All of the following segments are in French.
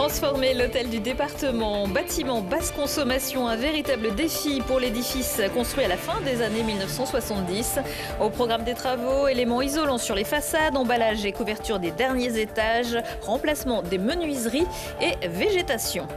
Transformer l'hôtel du département en bâtiment basse consommation, un véritable défi pour l'édifice construit à la fin des années 1970. Au programme des travaux, éléments isolants sur les façades, emballage et couverture des derniers étages, remplacement des menuiseries et végétation.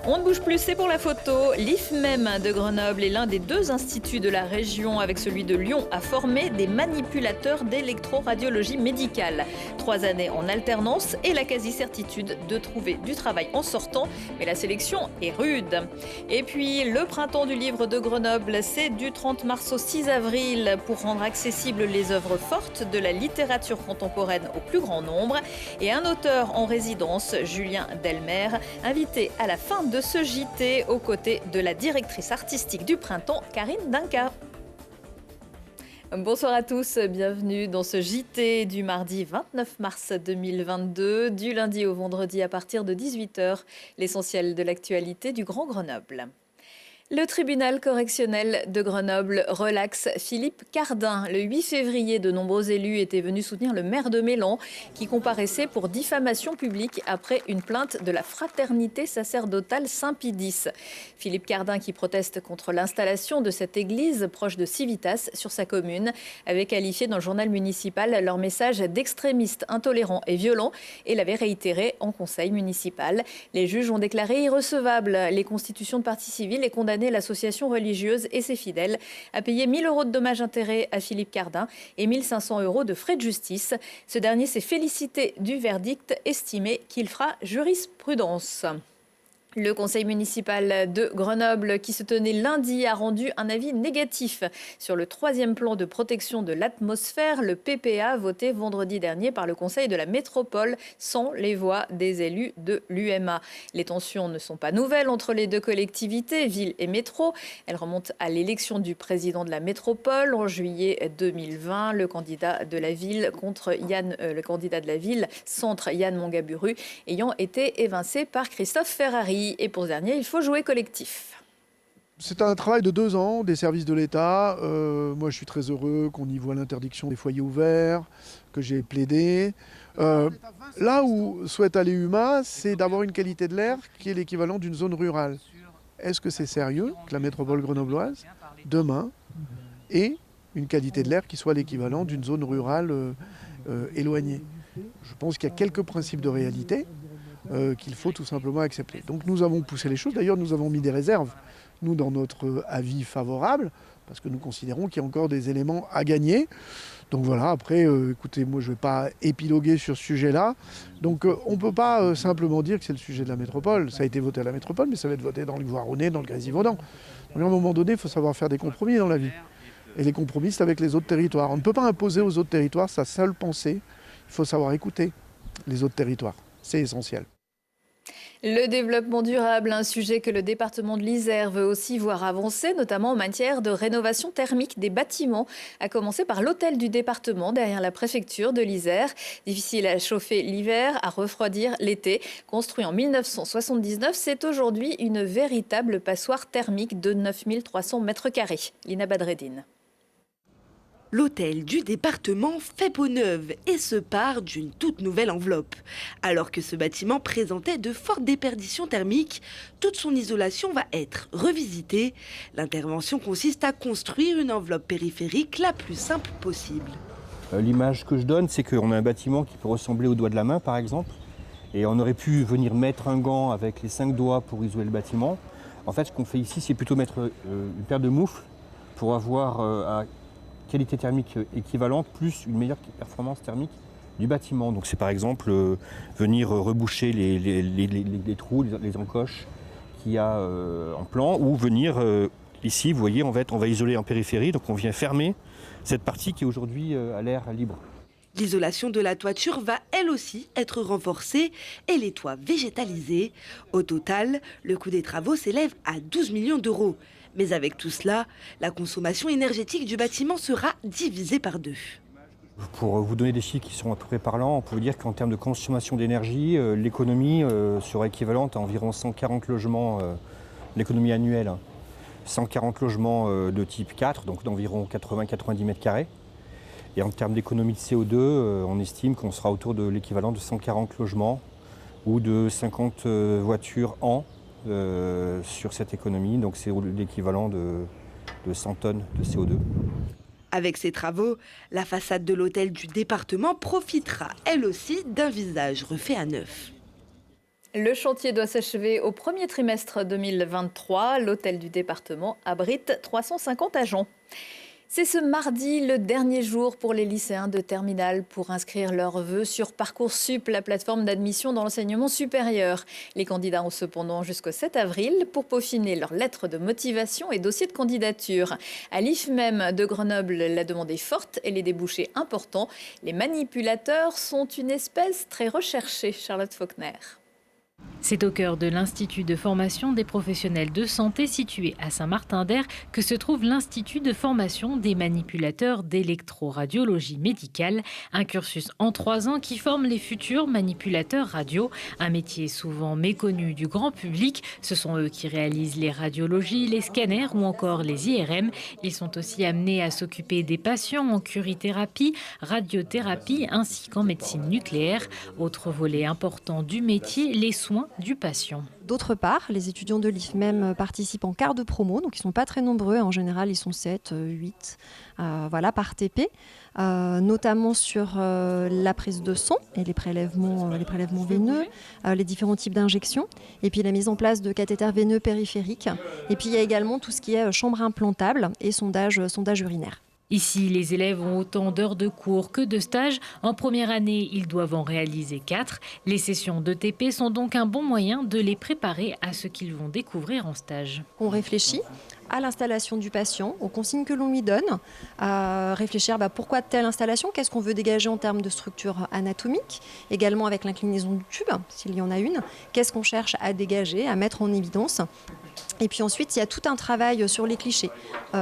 On ne bouge plus, c'est pour la photo. L'IFMEM de Grenoble est l'un des deux instituts de la région, avec celui de Lyon, à former des manipulateurs d'électroradiologie médicale. 3 années en alternance et la quasi-certitude de trouver du travail en sortant, mais la sélection est rude. Et puis le printemps du livre de Grenoble, c'est du 30 mars au 6 avril pour rendre accessibles les œuvres fortes de la littérature contemporaine au plus grand nombre. Et un auteur en résidence, Julien Delmer, invité à la fin de ce JT aux côtés de la directrice artistique du printemps, Karine Dinka. Bonsoir à tous, bienvenue dans ce JT du mardi 29 mars 2022, du lundi au vendredi à partir de 18h, l'essentiel de l'actualité du Grand Grenoble. Le tribunal correctionnel de Grenoble relaxe Philippe Cardin. Le 8 février, de nombreux élus étaient venus soutenir le maire de Mélan qui comparaissait pour diffamation publique après une plainte de la fraternité sacerdotale Saint-Pie X. Philippe Cardin, qui proteste contre l'installation de cette église proche de Civitas sur sa commune, avait qualifié dans le journal municipal leur message d'extrémistes, intolérants et violents et l'avait réitéré en conseil municipal. Les juges ont déclaré irrecevables les constitutions de partie civile et condamné l'association religieuse et ses fidèles à payer 1 000 € de dommages-intérêts à Philippe Cardin et 1 500 € de frais de justice. Ce dernier s'est félicité du verdict, estimé qu'il fera jurisprudence. Le conseil municipal de Grenoble, qui se tenait lundi, a rendu un avis négatif sur le 3e plan de protection de l'atmosphère, le PPA, voté vendredi dernier par le conseil de la métropole, sans les voix des élus de l'UMA. Les tensions ne sont pas nouvelles entre les deux collectivités, ville et métro. Elles remontent à l'élection du président de la métropole en juillet 2020. Le candidat de la ville contre le candidat de la ville, centre Yann Mongaburu, ayant été évincé par Christophe Ferrari. Et pour ce dernier, il faut jouer collectif. C'est un travail de 2 ans des services de l'État. Moi, je suis très heureux qu'on y voit l'interdiction des foyers ouverts, que j'ai plaidé. Là où souhaite aller UMA, c'est d'avoir une qualité de l'air qui est l'équivalent d'une zone rurale. Est-ce que c'est sérieux que la métropole grenobloise, demain, ait une qualité de l'air qui soit l'équivalent d'une zone rurale éloignée? Je pense qu'il y a quelques principes de réalité qu'il faut tout simplement accepter. Donc nous avons poussé les choses, d'ailleurs nous avons mis des réserves, nous dans notre avis favorable, parce que nous considérons qu'il y a encore des éléments à gagner. Donc voilà, après, écoutez, moi je ne vais pas épiloguer sur ce sujet-là. Donc on ne peut pas simplement dire que c'est le sujet de la métropole. Ça a été voté à la métropole, mais ça va être voté dans le Voironnais, dans le Grésivaudan. Donc à un moment donné, il faut savoir faire des compromis dans la vie. Et les compromis, c'est avec les autres territoires. On ne peut pas imposer aux autres territoires sa seule pensée. Il faut savoir écouter les autres territoires. C'est essentiel. Le développement durable, un sujet que le département de l'Isère veut aussi voir avancer, notamment en matière de rénovation thermique des bâtiments, à commencer par l'hôtel du département derrière la préfecture de l'Isère. Difficile à chauffer l'hiver, à refroidir l'été. Construit en 1979, c'est aujourd'hui une véritable passoire thermique de 9 300 mètres carrés. Lina Badreddine. L'hôtel du département fait peau neuve et se part d'une toute nouvelle enveloppe. Alors que ce bâtiment présentait de fortes déperditions thermiques, toute son isolation va être revisitée. L'intervention consiste à construire une enveloppe périphérique la plus simple possible. L'image que je donne, c'est qu'on a un bâtiment qui peut ressembler au doigt de la main, par exemple. Et on aurait pu venir mettre un gant avec les 5 doigts pour isoler le bâtiment. En fait, ce qu'on fait ici, c'est plutôt mettre une paire de moufles pour avoir qualité thermique équivalente plus une meilleure performance thermique du bâtiment. Donc c'est par exemple venir reboucher les trous, les encoches qu'il y a en plan, ou venir ici, vous voyez, on va isoler en périphérie, donc on vient fermer cette partie qui est aujourd'hui à l'air libre. L'isolation de la toiture va elle aussi être renforcée et les toits végétalisés. Au total, le coût des travaux s'élève à 12 millions d'euros. Mais avec tout cela, la consommation énergétique du bâtiment sera divisée par 2. Pour vous donner des chiffres qui sont à peu près parlants, on peut vous dire qu'en termes de consommation d'énergie, l'économie sera équivalente à environ 140 logements, l'économie annuelle, 140 logements de type 4, donc d'environ 80-90 mètres carrés. Et en termes d'économie de CO2, on estime qu'on sera autour de l'équivalent de 140 logements ou de 50 voitures an sur cette économie. Donc c'est l'équivalent de 100 tonnes de CO2. Avec ces travaux, la façade de l'hôtel du département profitera elle aussi d'un visage refait à neuf. Le chantier doit s'achever au premier trimestre 2023. L'hôtel du département abrite 350 agents. C'est ce mardi le dernier jour pour les lycéens de terminale pour inscrire leurs vœux sur Parcoursup, la plateforme d'admission dans l'enseignement supérieur. Les candidats ont cependant jusqu'au 7 avril pour peaufiner leurs lettres de motivation et dossiers de candidature. À l'IFMEM de Grenoble, la demande est forte et les débouchés importants. Les manipulateurs sont une espèce très recherchée. Charlotte Faulkner. C'est au cœur de l'Institut de formation des professionnels de santé situé à Saint-Martin-d'Hères que se trouve l'Institut de formation des manipulateurs d'électroradiologie médicale, un cursus en 3 ans qui forme les futurs manipulateurs radio, un métier souvent méconnu du grand public. Ce sont eux qui réalisent les radiologies, les scanners ou encore les IRM. Ils sont aussi amenés à s'occuper des patients en curithérapie, radiothérapie ainsi qu'en médecine nucléaire. Autre volet important du métier, les soins du patient. D'autre part, les étudiants de l'IFMEM participent en quart de promo, donc ils ne sont pas très nombreux, en général ils sont 7, 8 par TP, notamment sur la prise de sang et les prélèvements veineux, les différents types d'injections, et puis la mise en place de cathéters veineux périphériques, et puis il y a également tout ce qui est chambre implantable et sondage urinaire. Ici, les élèves ont autant d'heures de cours que de stages. En première année, ils doivent en réaliser 4. Les sessions de TP sont donc un bon moyen de les préparer à ce qu'ils vont découvrir en stage. On réfléchit à l'installation du patient, aux consignes que l'on lui donne, à réfléchir pourquoi telle installation, qu'est-ce qu'on veut dégager en termes de structure anatomique, également avec l'inclinaison du tube, s'il y en a une, qu'est-ce qu'on cherche à dégager, à mettre en évidence. Et puis ensuite, il y a tout un travail sur les clichés,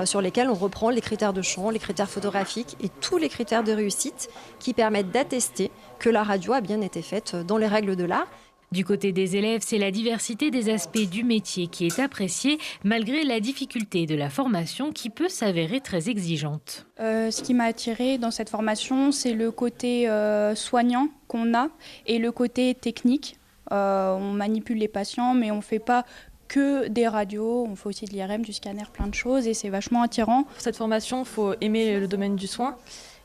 sur lesquels on reprend les critères de champ, les critères photographiques et tous les critères de réussite qui permettent d'attester que la radio a bien été faite dans les règles de l'art. Du côté des élèves, c'est la diversité des aspects du métier qui est appréciée, malgré la difficulté de la formation qui peut s'avérer très exigeante. Ce qui m'a attirée dans cette formation, c'est le côté soignant qu'on a et le côté technique. On manipule les patients, mais on ne fait pas que des radios, on fait aussi de l'IRM, du scanner, plein de choses et c'est vachement attirant. Pour cette formation, il faut aimer le domaine du soin.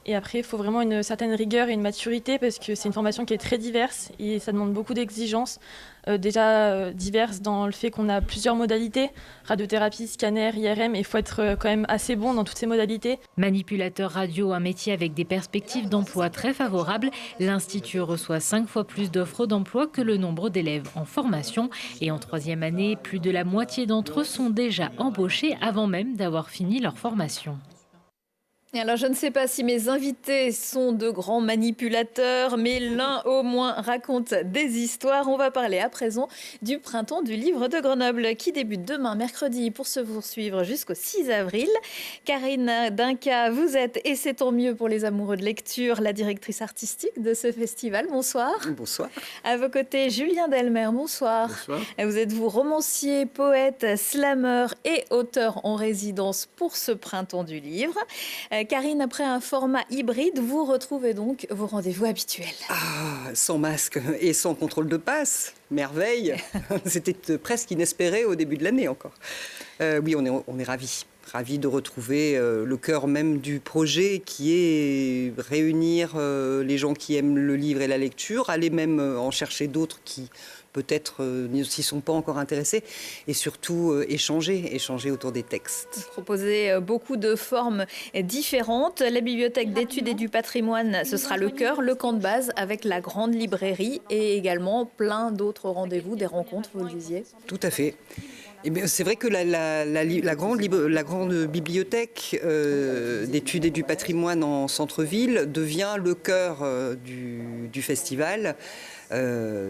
Et après, il faut vraiment une certaine rigueur et une maturité parce que c'est une formation qui est très diverse et ça demande beaucoup d'exigences. Déjà diverses dans le fait qu'on a plusieurs modalités, radiothérapie, scanner, IRM, et il faut être quand même assez bon dans toutes ces modalités. Manipulateur radio, un métier avec des perspectives d'emploi très favorables. L'Institut reçoit 5 fois plus d'offres d'emploi que le nombre d'élèves en formation. Et en 3e année, plus de la moitié d'entre eux sont déjà embauchés avant même d'avoir fini leur formation. Alors, je ne sais pas si mes invités sont de grands manipulateurs, mais l'un au moins raconte des histoires. On va parler à présent du Printemps du livre de Grenoble qui débute demain, mercredi, pour se poursuivre jusqu'au 6 avril. Karine Dinka, vous êtes, et c'est tant mieux pour les amoureux de lecture, la directrice artistique de ce festival. Bonsoir. Bonsoir. À vos côtés, Julien Delmer, bonsoir. Bonsoir. Vous êtes romancier, poète, slameur et auteur en résidence pour ce Printemps du livre. Karine, après un format hybride, vous retrouvez donc vos rendez-vous habituels. Ah, sans masque et sans contrôle de passe, merveille. C'était presque inespéré au début de l'année encore. Oui, on est ravis de retrouver le cœur même du projet qui est réunir les gens qui aiment le livre et la lecture, aller même en chercher d'autres qui peut-être ne s'y sont pas encore intéressés, et surtout échanger autour des textes. Proposer beaucoup de formes différentes. La bibliothèque d'études et du patrimoine, ce sera le cœur, le camp de base avec la grande librairie et également plein d'autres rendez-vous, des rencontres, vous le disiez. Tout à fait. Eh bien, c'est vrai que la grande bibliothèque d'études et du patrimoine en centre-ville devient le cœur du festival.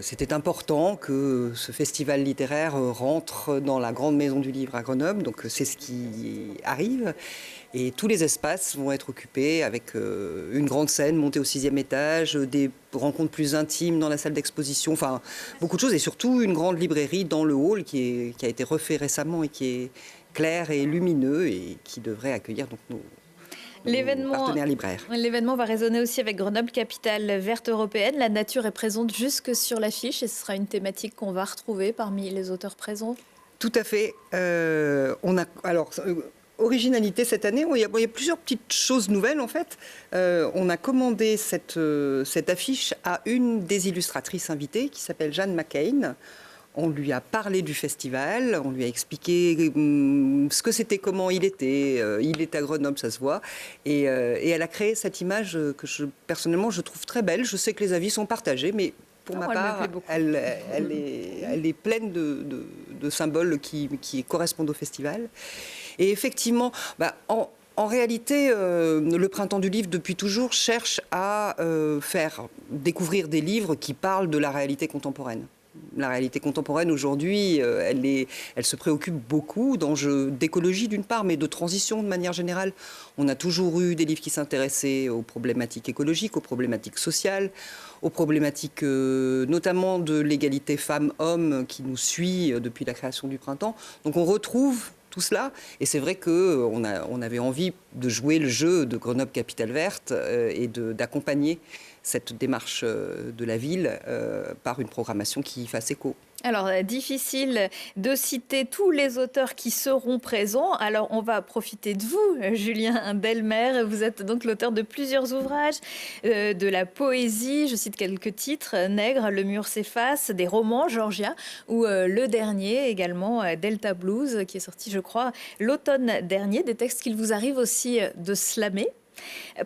C'était important que ce festival littéraire rentre dans la grande maison du livre à Grenoble, donc c'est ce qui arrive. Et tous les espaces vont être occupés avec une grande scène montée au 6e étage, des rencontres plus intimes dans la salle d'exposition, enfin beaucoup de choses, et surtout une grande librairie dans le hall qui a été refait récemment et qui est clair et lumineux et qui devrait accueillir donc partenaires libraires. L'événement va résonner aussi avec Grenoble, capitale verte européenne. La nature est présente jusque sur l'affiche et ce sera une thématique qu'on va retrouver parmi les auteurs présents. Tout à fait. Originalité cette année, il y a plusieurs petites choses nouvelles en fait. On a commandé cette affiche à une des illustratrices invitées qui s'appelle Jeanne McCain. On lui a parlé du festival, on lui a expliqué ce que c'était, comment il était. Il est à Grenoble, ça se voit. Et elle a créé cette image que personnellement je trouve très belle. Je sais que les avis sont partagés, mais pour ma part, elle est pleine de symboles qui correspondent au festival. Et effectivement, en réalité, le Printemps du livre, depuis toujours, cherche à faire découvrir des livres qui parlent de la réalité contemporaine. La réalité contemporaine, aujourd'hui, elle se préoccupe beaucoup d'enjeux d'écologie, d'une part, mais de transition de manière générale. On a toujours eu des livres qui s'intéressaient aux problématiques écologiques, aux problématiques sociales, aux problématiques notamment de l'égalité femmes-hommes qui nous suit depuis la création du Printemps. Donc on retrouve tout cela. Et c'est vrai qu'on avait envie de jouer le jeu de Grenoble Capitale Verte et d'accompagner cette démarche de la ville par une programmation qui y fasse écho. Alors, difficile de citer tous les auteurs qui seront présents. Alors, on va profiter de vous, Julien Delmer. Vous êtes donc l'auteur de plusieurs ouvrages, de la poésie, je cite quelques titres, Nègre, Le mur s'efface, des romans, Georgia, ou le dernier également, Delta Blues, qui est sorti, je crois, l'automne dernier, des textes qu'il vous arrive aussi de slammer.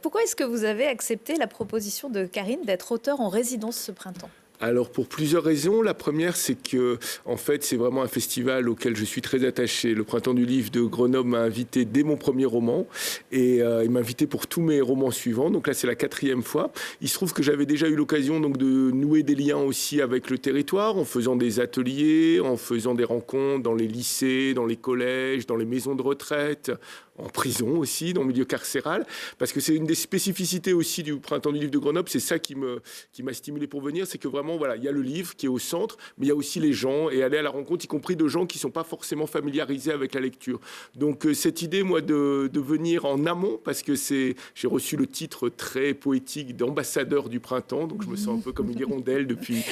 Pourquoi est-ce que vous avez accepté la proposition de Karine d'être auteur en résidence ce printemps ? Alors pour plusieurs raisons. La première, c'est que en fait, c'est vraiment un festival auquel je suis très attaché. Le Printemps du livre de Grenoble m'a invité dès mon premier roman et il m'a invité pour tous mes romans suivants. Donc là, c'est la 4e fois. Il se trouve que j'avais déjà eu l'occasion donc de nouer des liens aussi avec le territoire en faisant des ateliers, en faisant des rencontres dans les lycées, dans les collèges, dans les maisons de retraite, en prison aussi, dans le milieu carcéral, parce que c'est une des spécificités aussi du Printemps du livre de Grenoble. C'est ça qui m'a stimulé pour venir, c'est que vraiment, voilà, il y a le livre qui est au centre, mais il y a aussi les gens, et aller à la rencontre, y compris de gens qui ne sont pas forcément familiarisés avec la lecture. Donc cette idée, moi, de venir en amont, parce que j'ai reçu le titre très poétique d'ambassadeur du printemps, donc je me sens un peu comme une hirondelle depuis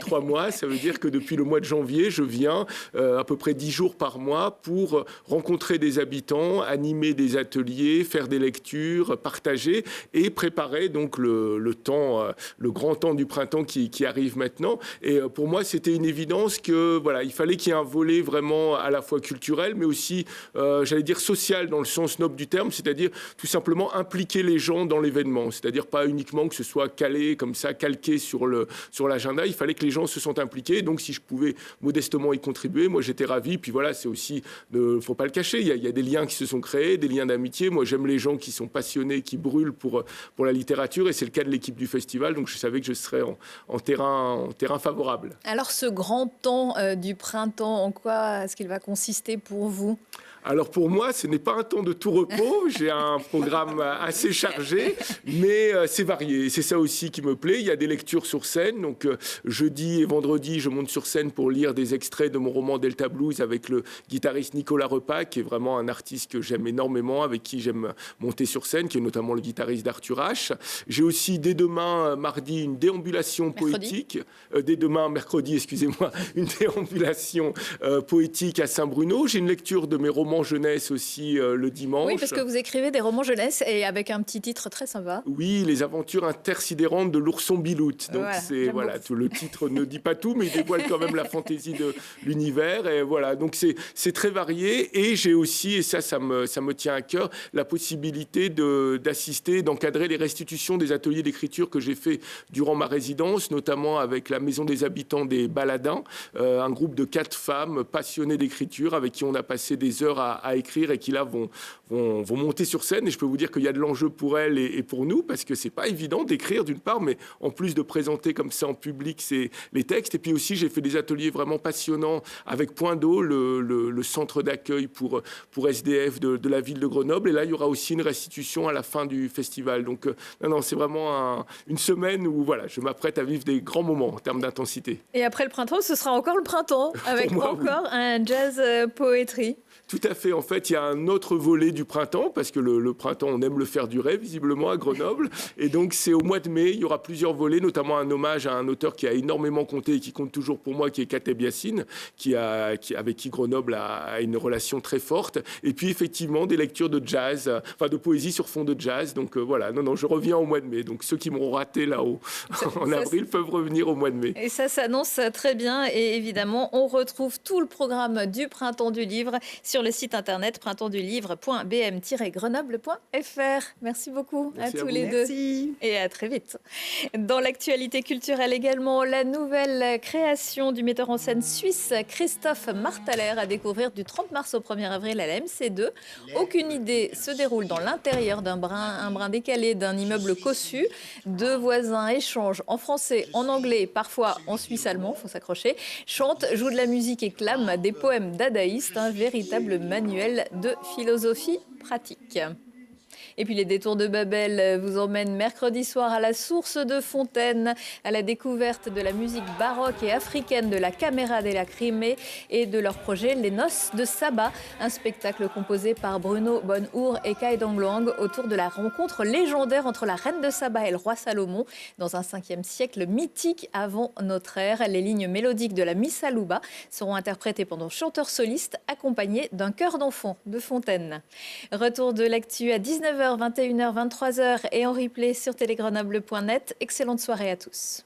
3 mois. Ça veut dire que depuis le mois de janvier, je viens à peu près 10 jours par mois pour rencontrer des habitants, animer des ateliers, faire des lectures, partager et préparer donc le grand temps du printemps qui arrive maintenant. Et pour moi, c'était une évidence que voilà, il fallait qu'il y ait un volet vraiment à la fois culturel, mais aussi, j'allais dire social dans le sens noble du terme, c'est-à-dire tout simplement impliquer les gens dans l'événement, c'est-à-dire pas uniquement que ce soit calé comme ça, calqué sur l'agenda. Il fallait que les gens se sentent impliqués. Donc, si je pouvais modestement y contribuer, moi j'étais ravi. Puis voilà, c'est aussi, faut pas le cacher, il y a des liens qui se sont créés, des liens d'amitié. Moi, j'aime les gens qui sont passionnés, qui brûlent pour la littérature, et c'est le cas de l'équipe du festival. Donc, je savais que je serais en terrain favorable. Alors, ce grand temps du printemps, en quoi est-ce qu'il va consister pour vous ? Alors pour moi, ce n'est pas un temps de tout repos. J'ai un programme assez chargé, mais c'est varié. C'est ça aussi qui me plaît. Il y a des lectures sur scène. Donc jeudi et vendredi, je monte sur scène pour lire des extraits de mon roman Delta Blues avec le guitariste Nicolas Repas, qui est vraiment un artiste que j'aime énormément, avec qui j'aime monter sur scène, qui est notamment le guitariste d'Arthur H. J'ai aussi dès demain, mardi, une déambulation poétique. Dès demain, mercredi, excusez-moi, une déambulation poétique à Saint-Bruno. J'ai une lecture de mes romans jeunesse aussi le dimanche. Oui, parce que vous écrivez des romans jeunesse et avec un petit titre très sympa. Oui, les aventures intersidérantes de l'ourson Bilout. Donc voilà, le titre ne dit pas tout, mais il dévoile quand même la fantaisie de l'univers. Et voilà, donc c'est très varié. Et j'ai aussi, et ça me tient à cœur, la possibilité d'assister, d'encadrer les restitutions des ateliers d'écriture que j'ai fait durant ma résidence, notamment avec la Maison des Habitants des Baladins, un groupe de 4 femmes passionnées d'écriture avec qui on a passé des heures à écrire et qui là vont monter sur scène. Et je peux vous dire qu'il y a de l'enjeu pour elles et pour nous, parce que c'est pas évident d'écrire d'une part, mais en plus de présenter comme ça en public les textes. Et puis aussi, j'ai fait des ateliers vraiment passionnants avec Point d'eau, le centre d'accueil pour SDF de la ville de Grenoble. Et là, il y aura aussi une restitution à la fin du festival. Donc non, c'est vraiment une semaine où voilà, je m'apprête à vivre des grands moments en termes d'intensité. Et après le printemps, ce sera encore le printemps, avec un jazz poétrie. Tout à fait. En fait, il y a un autre volet du printemps, parce que le printemps, on aime le faire durer, visiblement, à Grenoble. Et donc, c'est au mois de mai, il y aura plusieurs volets, notamment un hommage à un auteur qui a énormément compté et qui compte toujours pour moi, qui est Kateb Yassine, avec qui Grenoble a une relation très forte. Et puis, effectivement, des lectures de jazz, de poésie sur fond de jazz. Donc, voilà. Non, je reviens au mois de mai. Donc, ceux qui m'ont raté là-haut en avril peuvent revenir au mois de mai. Et ça s'annonce très bien. Et évidemment, on retrouve tout le programme du Printemps du Livre sur le site internet printemps-du-livre.bm-grenoble.fr. Merci beaucoup. Merci à tous les deux. Et à très vite. Dans l'actualité culturelle également, la nouvelle création du metteur en scène suisse Christophe Marthaler à découvrir du 30 mars au 1er avril à la MC2. Aucune idée se déroule dans l'intérieur un brin décalé d'un immeuble cossu. Deux voisins échangent en français, en anglais, parfois en suisse-allemand, faut s'accrocher, chantent, jouent de la musique et clament des poèmes dadaïstes, un véritable manuel de philosophie pratique. Et puis les détours de Babel vous emmènent mercredi soir à la source de Fontaine, à la découverte de la musique baroque et africaine de la Camera della Crimée et de leur projet Les Noces de Saba, un spectacle composé par Bruno Bonhour et Kai Dongluang autour de la rencontre légendaire entre la reine de Saba et le roi Salomon dans un 5e siècle mythique avant notre ère. Les lignes mélodiques de la Missalouba seront interprétées pendant chanteurs solistes accompagnés d'un chœur d'enfants de Fontaine. Retour de l'actu à 19h, 21h, 23h et en replay sur télégrenoble.net. Excellente soirée à tous.